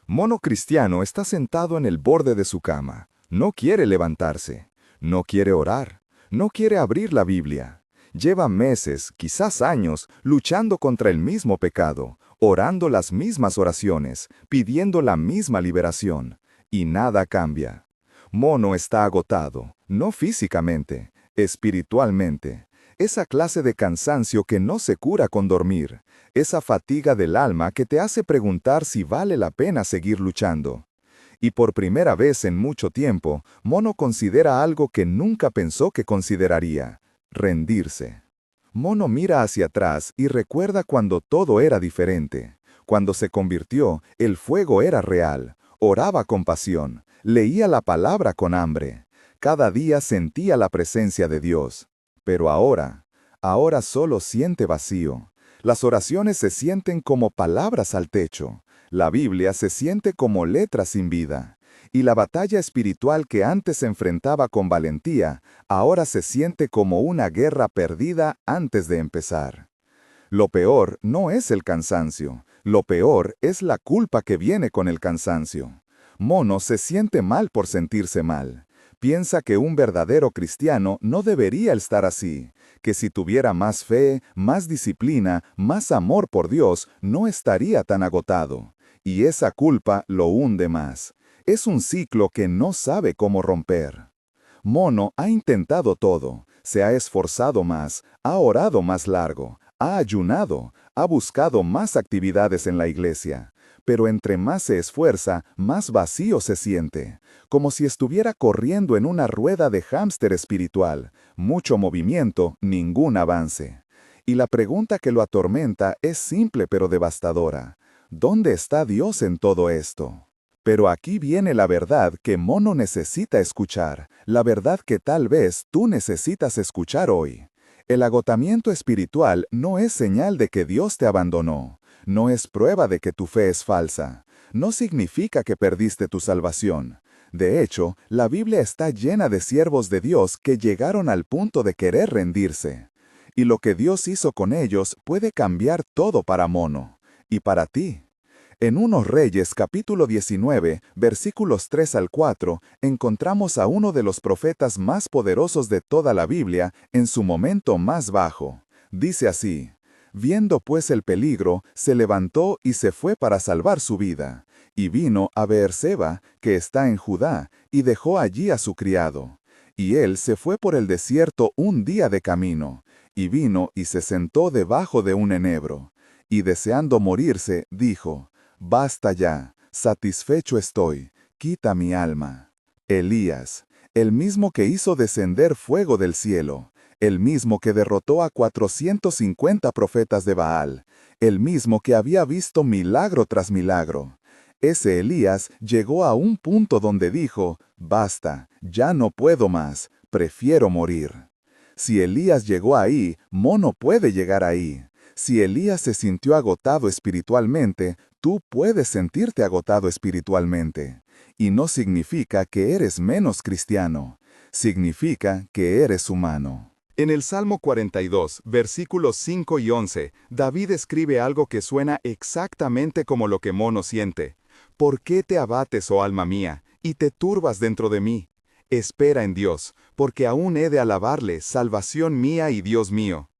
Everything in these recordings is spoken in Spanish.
Mono Cristiano está sentado en el borde de su cama. No quiere levantarse. No quiere orar. No quiere abrir la Biblia. Lleva meses, quizás años, luchando contra el mismo pecado, orando las mismas oraciones, pidiendo la misma liberación. Y nada cambia. Mono está agotado, no físicamente, espiritualmente. Esa clase de cansancio que no se cura con dormir. Esa fatiga del alma que te hace preguntar si vale la pena seguir luchando. Y por primera vez en mucho tiempo, Mono considera algo que nunca pensó que consideraría: rendirse. Mono mira hacia atrás y recuerda cuando todo era diferente. Cuando se convirtió, el fuego era real, oraba con pasión, leía la palabra con hambre. Cada día sentía la presencia de Dios. Pero ahora solo siente vacío. Las oraciones se sienten como palabras al techo. La Biblia se siente como letras sin vida. Y la batalla espiritual que antes se enfrentaba con valentía, ahora se siente como una guerra perdida antes de empezar. Lo peor no es el cansancio, lo peor es la culpa que viene con el cansancio. Mono se siente mal por sentirse mal. Piensa que un verdadero cristiano no debería estar así, que si tuviera más fe, más disciplina, más amor por Dios, no estaría tan agotado. Y esa culpa lo hunde más. Es un ciclo que no sabe cómo romper. Mono ha intentado todo, se ha esforzado más, ha orado más largo, ha ayunado, ha buscado más actividades en la iglesia. Pero entre más se esfuerza, más vacío se siente, como si estuviera corriendo en una rueda de hámster espiritual, mucho movimiento, ningún avance. Y la pregunta que lo atormenta es simple pero devastadora: ¿dónde está Dios en todo esto? Pero aquí viene la verdad que Mono necesita escuchar, la verdad que tal vez tú necesitas escuchar hoy. El agotamiento espiritual no es señal de que Dios te abandonó. No es prueba de que tu fe es falsa. No significa que perdiste tu salvación. De hecho, la Biblia está llena de siervos de Dios que llegaron al punto de querer rendirse. Y lo que Dios hizo con ellos puede cambiar todo para Mono. Y para ti. En 1 Reyes capítulo 19, versículos 3 al 4, encontramos a uno de los profetas más poderosos de toda la Biblia en su momento más bajo. Dice así: viendo pues el peligro, se levantó y se fue para salvar su vida. Y vino a Beerseba, que está en Judá, y dejó allí a su criado. Y él se fue por el desierto un día de camino, y vino y se sentó debajo de un enebro. Y deseando morirse, dijo: basta ya, satisfecho estoy, quita mi alma. Elías, el mismo que hizo descender fuego del cielo, el mismo que derrotó a 450 profetas de Baal, el mismo que había visto milagro tras milagro. Ese Elías llegó a un punto donde dijo: basta, ya no puedo más, prefiero morir. Si Elías llegó ahí, Mono puede llegar ahí. Si Elías se sintió agotado espiritualmente, tú puedes sentirte agotado espiritualmente. Y no significa que eres menos cristiano. Significa que eres humano. En el Salmo 42, versículos 5 y 11, David escribe algo que suena exactamente como lo que Mono siente. ¿Por qué te abates, oh alma mía, y te turbas dentro de mí? Espera en Dios, porque aún he de alabarle, salvación mía y Dios mío.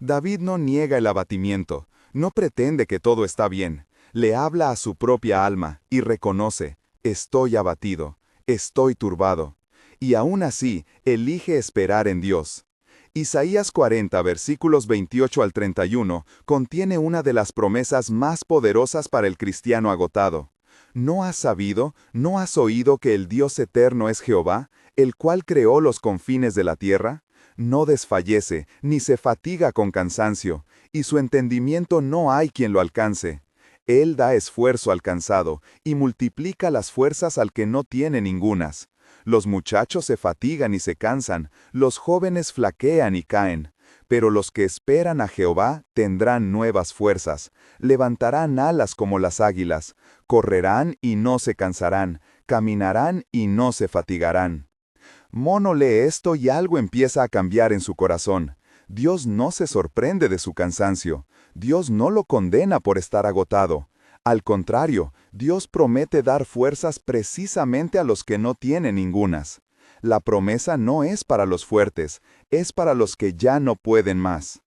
David no niega el abatimiento, no pretende que todo está bien. Le habla a su propia alma y reconoce: estoy abatido, estoy turbado. Y aún así, elige esperar en Dios. Isaías 40, versículos 28 al 31, contiene una de las promesas más poderosas para el cristiano agotado. ¿No has sabido, no has oído que el Dios eterno es Jehová, el cual creó los confines de la tierra? No desfallece, ni se fatiga con cansancio, y su entendimiento no hay quien lo alcance. Él da esfuerzo al cansado, y multiplica las fuerzas al que no tiene ningunas. Los muchachos se fatigan y se cansan, los jóvenes flaquean y caen. Pero los que esperan a Jehová tendrán nuevas fuerzas, levantarán alas como las águilas, correrán y no se cansarán, caminarán y no se fatigarán. Mono lee esto y algo empieza a cambiar en su corazón. Dios no se sorprende de su cansancio. Dios no lo condena por estar agotado. Al contrario, Dios promete dar fuerzas precisamente a los que no tienen ningunas. La promesa no es para los fuertes, es para los que ya no pueden más.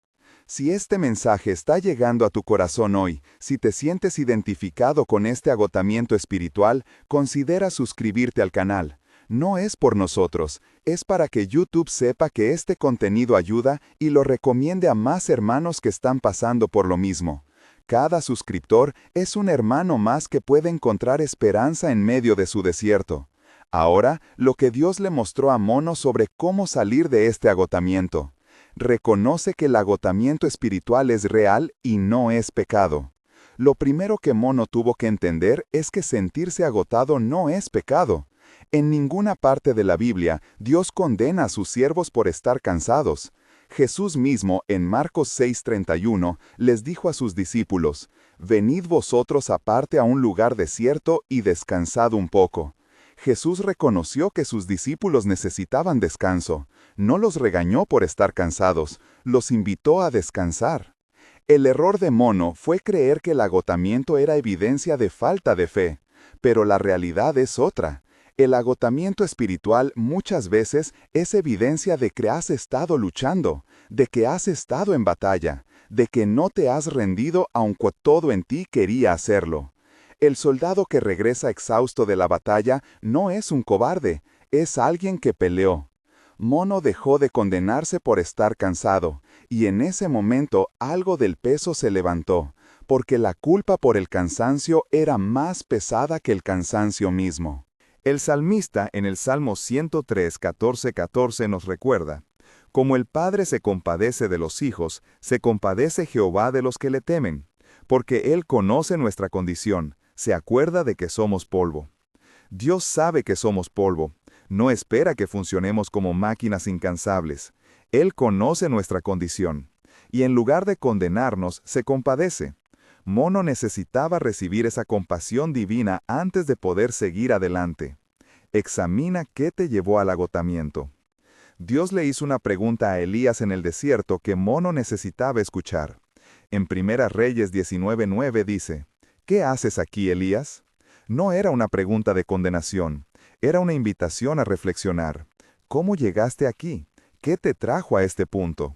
Si este mensaje está llegando a tu corazón hoy, si te sientes identificado con este agotamiento espiritual, considera suscribirte al canal. No es por nosotros, es para que YouTube sepa que este contenido ayuda y lo recomiende a más hermanos que están pasando por lo mismo. Cada suscriptor es un hermano más que puede encontrar esperanza en medio de su desierto. Ahora, lo que Dios le mostró a Mono sobre cómo salir de este agotamiento. Reconoce que el agotamiento espiritual es real y no es pecado. Lo primero que Mono tuvo que entender es que sentirse agotado no es pecado. En ninguna parte de la Biblia, Dios condena a sus siervos por estar cansados. Jesús mismo, en Marcos 6:31, les dijo a sus discípulos, «Venid vosotros aparte a un lugar desierto y descansad un poco». Jesús reconoció que sus discípulos necesitaban descanso. No los regañó por estar cansados, los invitó a descansar. El error de Mono fue creer que el agotamiento era evidencia de falta de fe, pero la realidad es otra. El agotamiento espiritual muchas veces es evidencia de que has estado luchando, de que has estado en batalla, de que no te has rendido aunque todo en ti quería hacerlo. El soldado que regresa exhausto de la batalla no es un cobarde, es alguien que peleó. Mono dejó de condenarse por estar cansado, y en ese momento algo del peso se levantó, porque la culpa por el cansancio era más pesada que el cansancio mismo. El salmista en el Salmo 103, 14 nos recuerda, «Como el Padre se compadece de los hijos, se compadece Jehová de los que le temen, porque Él conoce nuestra condición, se acuerda de que somos polvo». Dios sabe que somos polvo, no espera que funcionemos como máquinas incansables. Él conoce nuestra condición, y en lugar de condenarnos, se compadece. Mono necesitaba recibir esa compasión divina antes de poder seguir adelante. Examina qué te llevó al agotamiento. Dios le hizo una pregunta a Elías en el desierto que Mono necesitaba escuchar. En 1 Reyes 19:9 dice, «¿Qué haces aquí, Elías?». No era una pregunta de condenación, era una invitación a reflexionar. ¿Cómo llegaste aquí? ¿Qué te trajo a este punto?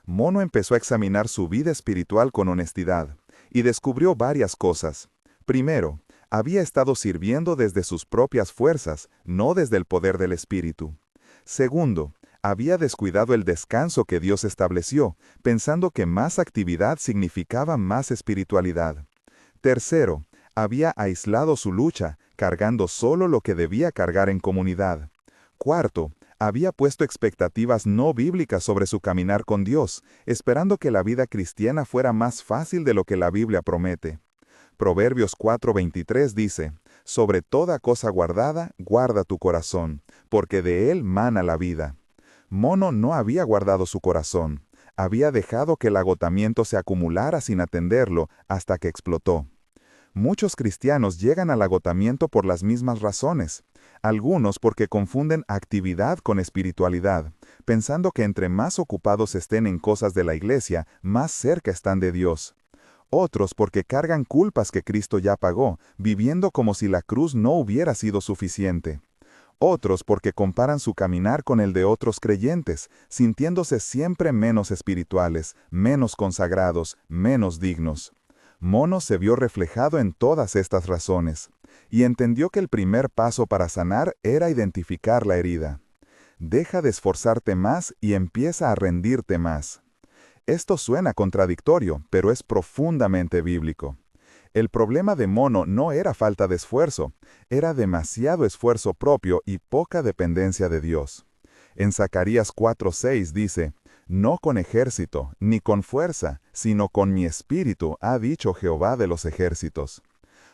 Mono empezó a examinar su vida espiritual con honestidad, y descubrió varias cosas. Primero, había estado sirviendo desde sus propias fuerzas, no desde el poder del Espíritu. Segundo, había descuidado el descanso que Dios estableció, pensando que más actividad significaba más espiritualidad. Tercero, había aislado su lucha, cargando solo lo que debía cargar en comunidad. Cuarto, había puesto expectativas no bíblicas sobre su caminar con Dios, esperando que la vida cristiana fuera más fácil de lo que la Biblia promete. Proverbios 4:23 dice, «Sobre toda cosa guardada, guarda tu corazón, porque de él mana la vida». Mono no había guardado su corazón, había dejado que el agotamiento se acumulara sin atenderlo hasta que explotó. Muchos cristianos llegan al agotamiento por las mismas razones. Algunos porque confunden actividad con espiritualidad, pensando que entre más ocupados estén en cosas de la iglesia, más cerca están de Dios. Otros porque cargan culpas que Cristo ya pagó, viviendo como si la cruz no hubiera sido suficiente. Otros porque comparan su caminar con el de otros creyentes, sintiéndose siempre menos espirituales, menos consagrados, menos dignos. Mono se vio reflejado en todas estas razones, y entendió que el primer paso para sanar era identificar la herida. Deja de esforzarte más y empieza a rendirte más. Esto suena contradictorio, pero es profundamente bíblico. El problema de Mono no era falta de esfuerzo, era demasiado esfuerzo propio y poca dependencia de Dios. En Zacarías 4:6 dice, «No con ejército, ni con fuerza, sino con mi espíritu, ha dicho Jehová de los ejércitos».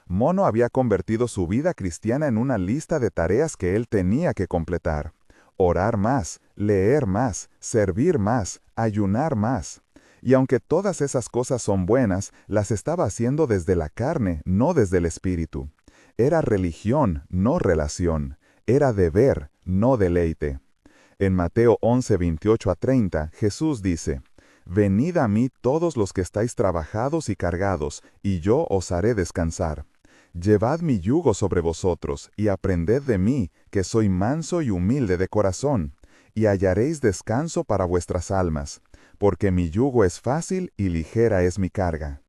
Mono había convertido su vida cristiana en una lista de tareas que él tenía que completar. Orar más, leer más, servir más, ayunar más. Y aunque todas esas cosas son buenas, las estaba haciendo desde la carne, no desde el espíritu. Era religión, no relación. Era deber, no deleite. En Mateo 11:28-30, Jesús dice, Venid a mí todos los que estáis trabajados y cargados, y yo os haré descansar. Llevad mi yugo sobre vosotros, y aprended de mí, que soy manso y humilde de corazón, y hallaréis descanso para vuestras almas, porque mi yugo es fácil y ligera es mi carga.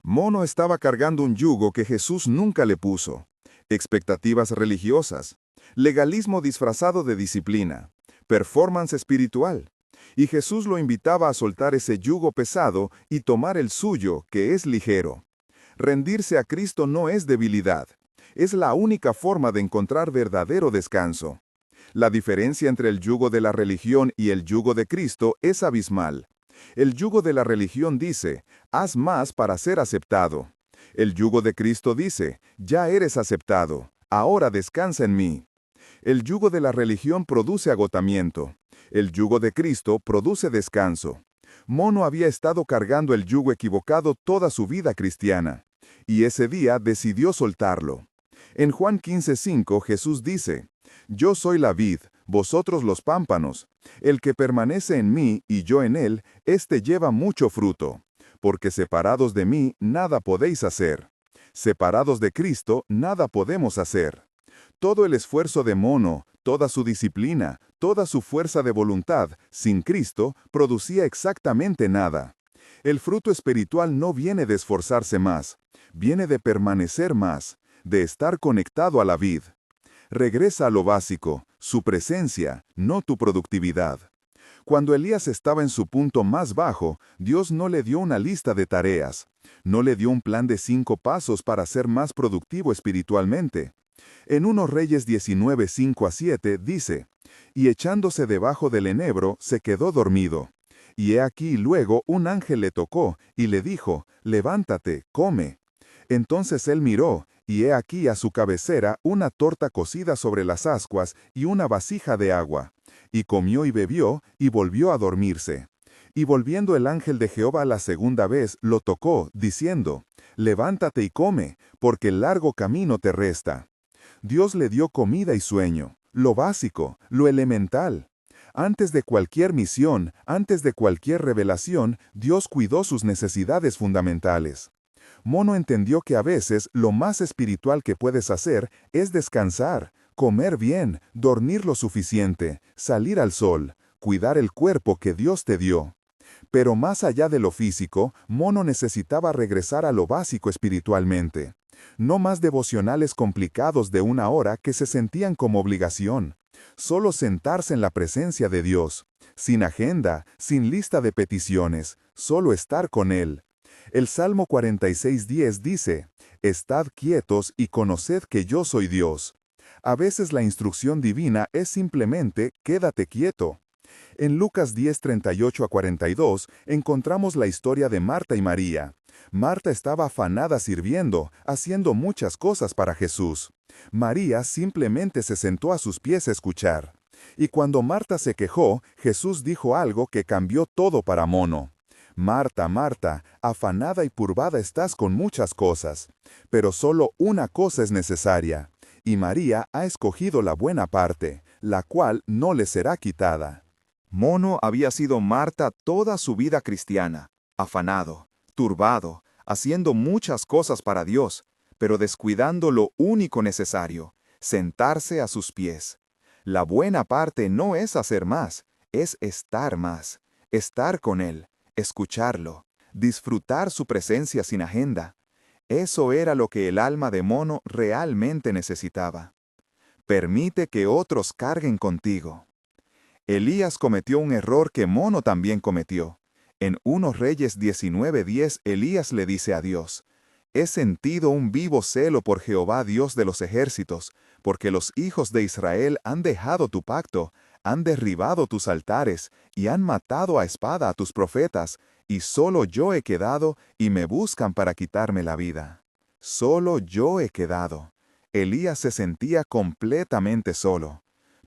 Mono estaba cargando un yugo que Jesús nunca le puso. Expectativas religiosas, legalismo disfrazado de disciplina, performance espiritual. Y Jesús lo invitaba a soltar ese yugo pesado y tomar el suyo, que es ligero. Rendirse a Cristo no es debilidad. Es la única forma de encontrar verdadero descanso. La diferencia entre el yugo de la religión y el yugo de Cristo es abismal. El yugo de la religión dice, haz más para ser aceptado. El yugo de Cristo dice, ya eres aceptado, ahora descansa en mí. El yugo de la religión produce agotamiento. El yugo de Cristo produce descanso. Mono había estado cargando el yugo equivocado toda su vida cristiana, y ese día decidió soltarlo. En Juan 15:5 Jesús dice, yo soy la vid, vosotros los pámpanos. El que permanece en mí y yo en él, éste lleva mucho fruto, porque separados de mí nada podéis hacer. Separados de Cristo nada podemos hacer. Todo el esfuerzo de Mono, toda su disciplina, toda su fuerza de voluntad, sin Cristo, producía exactamente nada. El fruto espiritual no viene de esforzarse más, viene de permanecer más, de estar conectado a la vid. Regresa a lo básico, su presencia, no tu productividad. Cuando Elías estaba en su punto más bajo, Dios no le dio una lista de tareas, no le dio un plan de 5 pasos para ser más productivo espiritualmente. En 1 Reyes 19, 5-7 dice, y echándose debajo del enebro, se quedó dormido. Y he aquí luego un ángel le tocó, y le dijo, levántate, come. Entonces él miró, y he aquí a su cabecera una torta cocida sobre las ascuas y una vasija de agua. Y comió y bebió, y volvió a dormirse. Y volviendo el ángel de Jehová la segunda vez, lo tocó, diciendo, levántate y come, porque el largo camino te resta. Dios le dio comida y sueño, lo básico, lo elemental. Antes de cualquier misión, antes de cualquier revelación, Dios cuidó sus necesidades fundamentales. Mono entendió que a veces lo más espiritual que puedes hacer es descansar, comer bien, dormir lo suficiente, salir al sol, cuidar el cuerpo que Dios te dio. Pero más allá de lo físico, Mono necesitaba regresar a lo básico espiritualmente. No más devocionales complicados de 1 hora que se sentían como obligación. Solo sentarse en la presencia de Dios, sin agenda, sin lista de peticiones, solo estar con Él. El Salmo 46:10 dice, «Estad quietos y conoced que yo soy Dios». A veces la instrucción divina es simplemente «quédate quieto». En Lucas 10:38-42 encontramos la historia de Marta y María. Marta estaba afanada sirviendo, haciendo muchas cosas para Jesús. María simplemente se sentó a sus pies a escuchar. Y cuando Marta se quejó, Jesús dijo algo que cambió todo para Mono. Marta, Marta, afanada y turbada estás con muchas cosas, pero solo una cosa es necesaria, y María ha escogido la buena parte, la cual no le será quitada. Mono había sido Marta toda su vida cristiana, afanado, turbado, haciendo muchas cosas para Dios, pero descuidando lo único necesario, sentarse a sus pies. La buena parte no es hacer más, es estar más, estar con Él, escucharlo, disfrutar su presencia sin agenda. Eso era lo que el alma de Mono realmente necesitaba. Permite que otros carguen contigo. Elías cometió un error que Mono también cometió. En 1 Reyes 19:10, Elías le dice a Dios, «He sentido un vivo celo por Jehová Dios de los ejércitos, porque los hijos de Israel han dejado tu pacto, han derribado tus altares, y han matado a espada a tus profetas, y solo yo he quedado, y me buscan para quitarme la vida. Solo yo he quedado». Elías se sentía completamente solo.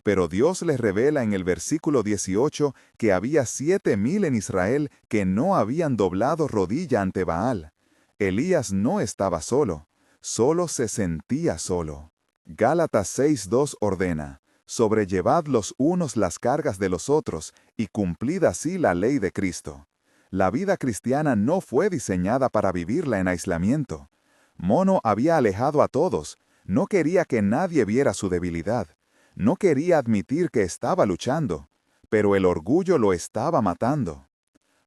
Pero Dios les revela en el versículo 18 que había 7,000 en Israel que no habían doblado rodilla ante Baal. Elías no estaba solo, solo se sentía solo. Gálatas 6:2 ordena, sobrellevad los unos las cargas de los otros, y cumplid así la ley de Cristo. La vida cristiana no fue diseñada para vivirla en aislamiento. Mono había alejado a todos. No quería que nadie viera su debilidad. No quería admitir que estaba luchando. Pero el orgullo lo estaba matando.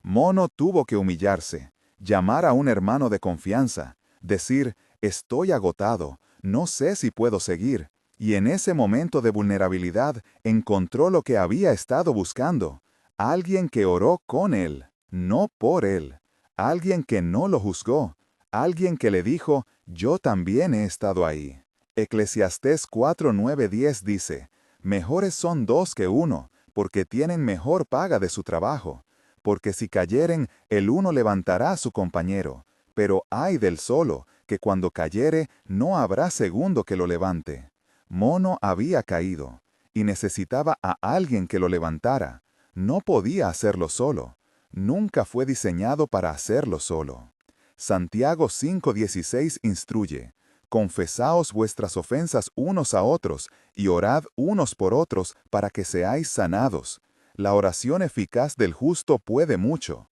Mono tuvo que humillarse, llamar a un hermano de confianza, decir, estoy agotado, no sé si puedo seguir. Y en ese momento de vulnerabilidad encontró lo que había estado buscando. Alguien que oró con él, no por él. Alguien que no lo juzgó. Alguien que le dijo, yo también he estado ahí. Eclesiastés 4:9-10 dice, mejores son dos que uno, porque tienen mejor paga de su trabajo. Porque si cayeren, el uno levantará a su compañero. Pero ay del solo, que cuando cayere, no habrá segundo que lo levante. Mono había caído, y necesitaba a alguien que lo levantara. No podía hacerlo solo. Nunca fue diseñado para hacerlo solo. Santiago 5:16 instruye, confesaos vuestras ofensas unos a otros, y orad unos por otros para que seáis sanados. La oración eficaz del justo puede mucho.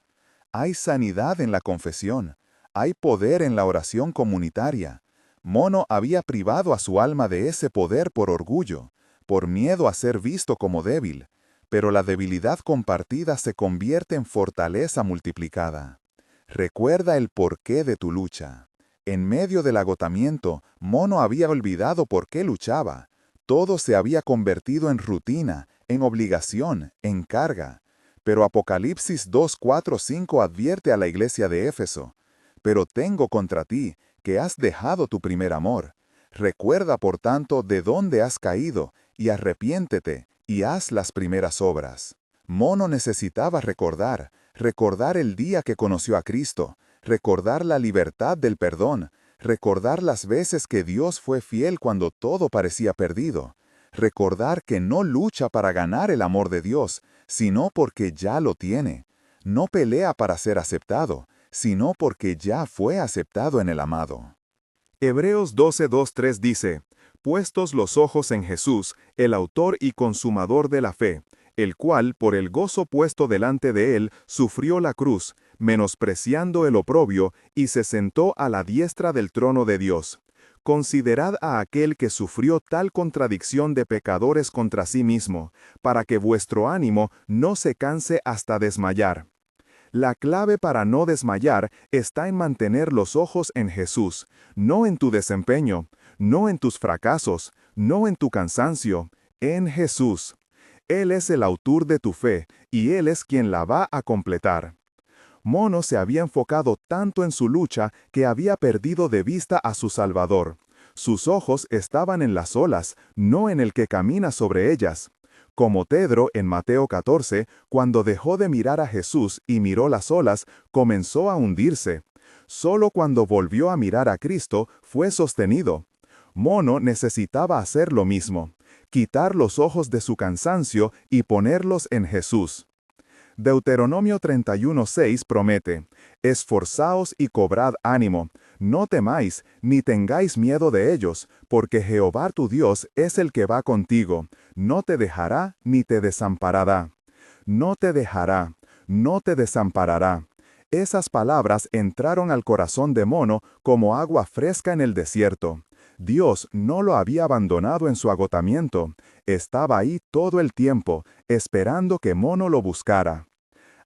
Hay sanidad en la confesión. Hay poder en la oración comunitaria. Mono había privado a su alma de ese poder por orgullo, por miedo a ser visto como débil, pero la debilidad compartida se convierte en fortaleza multiplicada. Recuerda el porqué de tu lucha. En medio del agotamiento, Mono había olvidado por qué luchaba. Todo se había convertido en rutina, en obligación, en carga. Pero Apocalipsis 2:4-5 advierte a la iglesia de Éfeso, pero tengo contra ti, que has dejado tu primer amor. Recuerda, por tanto, de dónde has caído, y arrepiéntete, y haz las primeras obras. Mono necesitaba recordar el día que conoció a Cristo, recordar la libertad del perdón, recordar las veces que Dios fue fiel cuando todo parecía perdido, recordar que no lucha para ganar el amor de Dios, sino porque ya lo tiene. No pelea para ser aceptado, sino porque ya fue aceptado en el amado. Hebreos 12:2-3 dice, puestos los ojos en Jesús, el autor y consumador de la fe, el cual, por el gozo puesto delante de él, sufrió la cruz, menospreciando el oprobio, y se sentó a la diestra del trono de Dios. Considerad a aquel que sufrió tal contradicción de pecadores contra sí mismo, para que vuestro ánimo no se canse hasta desmayar. La clave para no desmayar está en mantener los ojos en Jesús, no en tu desempeño, no en tus fracasos, no en tu cansancio, en Jesús. Él es el autor de tu fe, y Él es quien la va a completar. Mono se había enfocado tanto en su lucha que había perdido de vista a su Salvador. Sus ojos estaban en las olas, no en el que camina sobre ellas. Como Pedro en Mateo 14, cuando dejó de mirar a Jesús y miró las olas, comenzó a hundirse. Solo cuando volvió a mirar a Cristo fue sostenido. Mono necesitaba hacer lo mismo, quitar los ojos de su cansancio y ponerlos en Jesús. Deuteronomio 31:6 promete, esforzaos y cobrad ánimo, no temáis, ni tengáis miedo de ellos, porque Jehová tu Dios es el que va contigo, no te dejará ni te desamparará. No te dejará, no te desamparará. Esas palabras entraron al corazón de Mono como agua fresca en el desierto. Dios no lo había abandonado en su agotamiento, estaba ahí todo el tiempo, esperando que Mono lo buscara.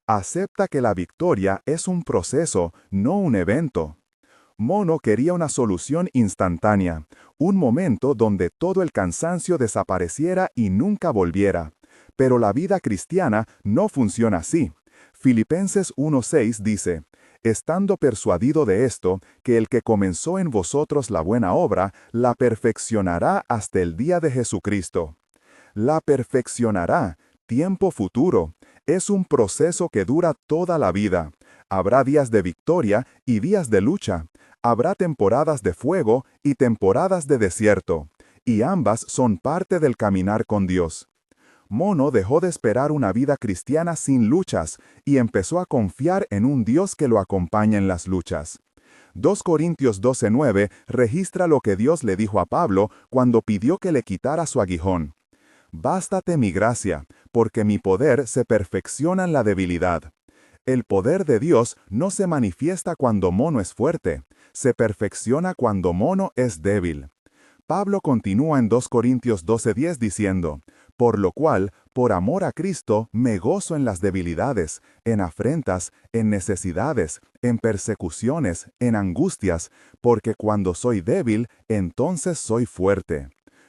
Acepta que la victoria es un proceso, no un evento. Mono quería una solución instantánea, un momento donde todo el cansancio desapareciera y nunca volviera. Pero la vida cristiana no funciona así. Filipenses 1:6 dice, estando persuadido de esto, que el que comenzó en vosotros la buena obra, la perfeccionará hasta el día de Jesucristo. La perfeccionará, tiempo futuro. Es un proceso que dura toda la vida. Habrá días de victoria y días de lucha. Habrá temporadas de fuego y temporadas de desierto. Y ambas son parte del caminar con Dios. Mono dejó de esperar una vida cristiana sin luchas y empezó a confiar en un Dios que lo acompaña en las luchas. 2 Corintios 12:9 registra lo que Dios le dijo a Pablo cuando pidió que le quitara su aguijón. Bástate mi gracia, porque mi poder se perfecciona en la debilidad. El poder de Dios no se manifiesta cuando Mono es fuerte, se perfecciona cuando Mono es débil. Pablo continúa en 2 Corintios 12:10 diciendo, por lo cual, por amor a Cristo, me gozo en las debilidades, en afrentas, en necesidades, en persecuciones, en angustias, porque cuando soy débil, entonces soy fuerte.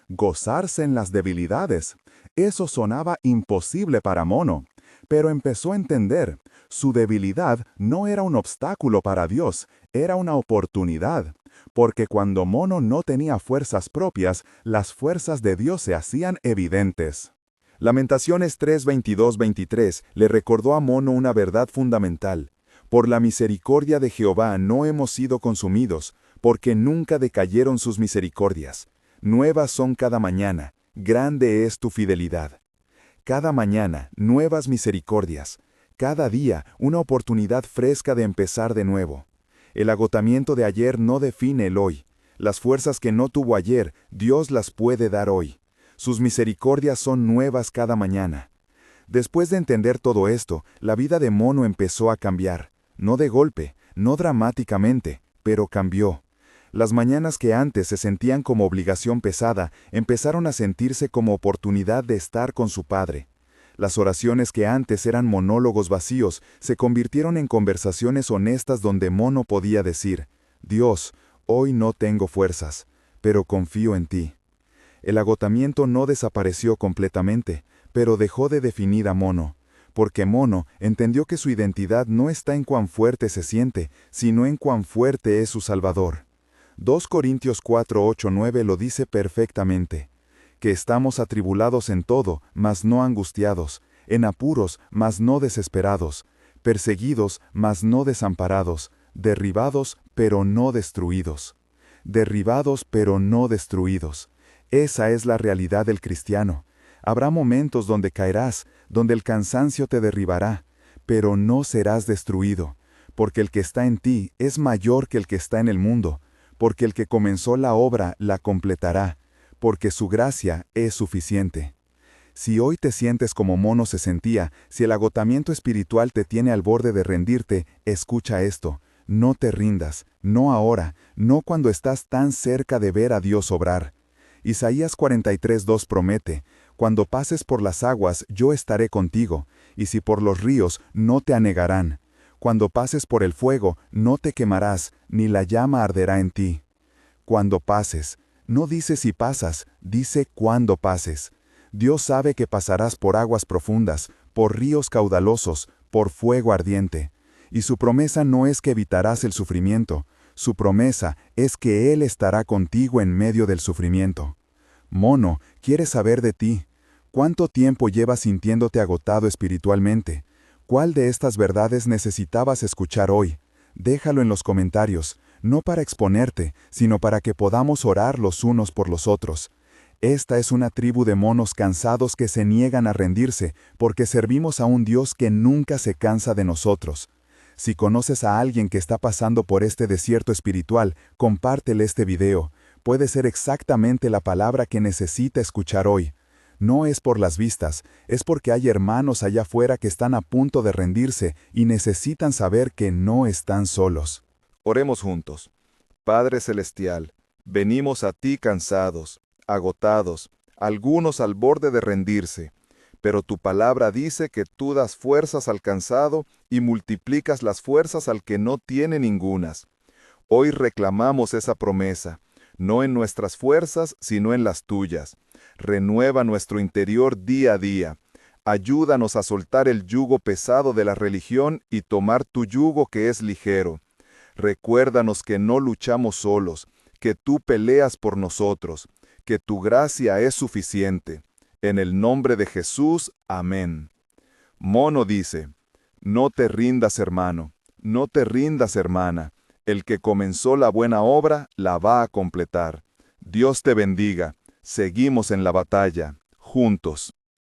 Gozarse en las debilidades. Eso sonaba imposible para Mono, pero empezó a entender, su debilidad no era un obstáculo para Dios, era una oportunidad. Porque cuando Mono no tenía fuerzas propias, las fuerzas de Dios se hacían evidentes. Lamentaciones 3:22-23 le recordó a Mono una verdad fundamental. Por la misericordia de Jehová no hemos sido consumidos, porque nunca decayeron sus misericordias. Nuevas son cada mañana, grande es tu fidelidad. Cada mañana, nuevas misericordias. Cada día, una oportunidad fresca de empezar de nuevo. El agotamiento de ayer no define el hoy. Las fuerzas que no tuvo ayer, Dios las puede dar hoy. Sus misericordias son nuevas cada mañana. Después de entender todo esto, la vida de Mono empezó a cambiar. No de golpe, no dramáticamente, pero cambió. Las mañanas que antes se sentían como obligación pesada, empezaron a sentirse como oportunidad de estar con su Padre. Las oraciones que antes eran monólogos vacíos se convirtieron en conversaciones honestas donde Mono podía decir, Dios, hoy no tengo fuerzas, pero confío en ti. El agotamiento no desapareció completamente, pero dejó de definir a Mono, porque Mono entendió que su identidad no está en cuán fuerte se siente, sino en cuán fuerte es su Salvador. 2 Corintios 4:8-9 lo dice perfectamente. Que estamos atribulados en todo, mas no angustiados, en apuros, mas no desesperados, perseguidos, mas no desamparados, derribados, pero no destruidos. Derribados, pero no destruidos. Esa es la realidad del cristiano. Habrá momentos donde caerás, donde el cansancio te derribará, pero no serás destruido, porque el que está en ti es mayor que el que está en el mundo, porque el que comenzó la obra la completará, porque su gracia es suficiente. Si hoy te sientes como Mono se sentía, si el agotamiento espiritual te tiene al borde de rendirte, escucha esto, no te rindas, no ahora, no cuando estás tan cerca de ver a Dios obrar. Isaías 43:2 promete, cuando pases por las aguas yo estaré contigo, y si por los ríos no te anegarán. Cuando pases por el fuego no te quemarás, ni la llama arderá en ti. Cuando pases, no dice si pasas, dice cuándo pases. Dios sabe que pasarás por aguas profundas, por ríos caudalosos, por fuego ardiente. Y su promesa no es que evitarás el sufrimiento, su promesa es que Él estará contigo en medio del sufrimiento. Mono quiere saber de ti. ¿Cuánto tiempo llevas sintiéndote agotado espiritualmente? ¿Cuál de estas verdades necesitabas escuchar hoy? Déjalo en los comentarios. No para exponerte, sino para que podamos orar los unos por los otros. Esta es una tribu de monos cansados que se niegan a rendirse, porque servimos a un Dios que nunca se cansa de nosotros. Si conoces a alguien que está pasando por este desierto espiritual, compártele este video. Puede ser exactamente la palabra que necesita escuchar hoy. No es por las vistas, es porque hay hermanos allá afuera que están a punto de rendirse y necesitan saber que no están solos. Oremos juntos. Padre Celestial, venimos a ti cansados, agotados, algunos al borde de rendirse, pero tu palabra dice que tú das fuerzas al cansado y multiplicas las fuerzas al que no tiene ningunas. Hoy reclamamos esa promesa, no en nuestras fuerzas, sino en las tuyas. Renueva nuestro interior día a día. Ayúdanos a soltar el yugo pesado de la religión y tomar tu yugo que es ligero. Recuérdanos que no luchamos solos, que tú peleas por nosotros, que tu gracia es suficiente. En el nombre de Jesús, amén. Mono dice, no te rindas, hermano, no te rindas, hermana. El que comenzó la buena obra, la va a completar. Dios te bendiga. Seguimos en la batalla, juntos.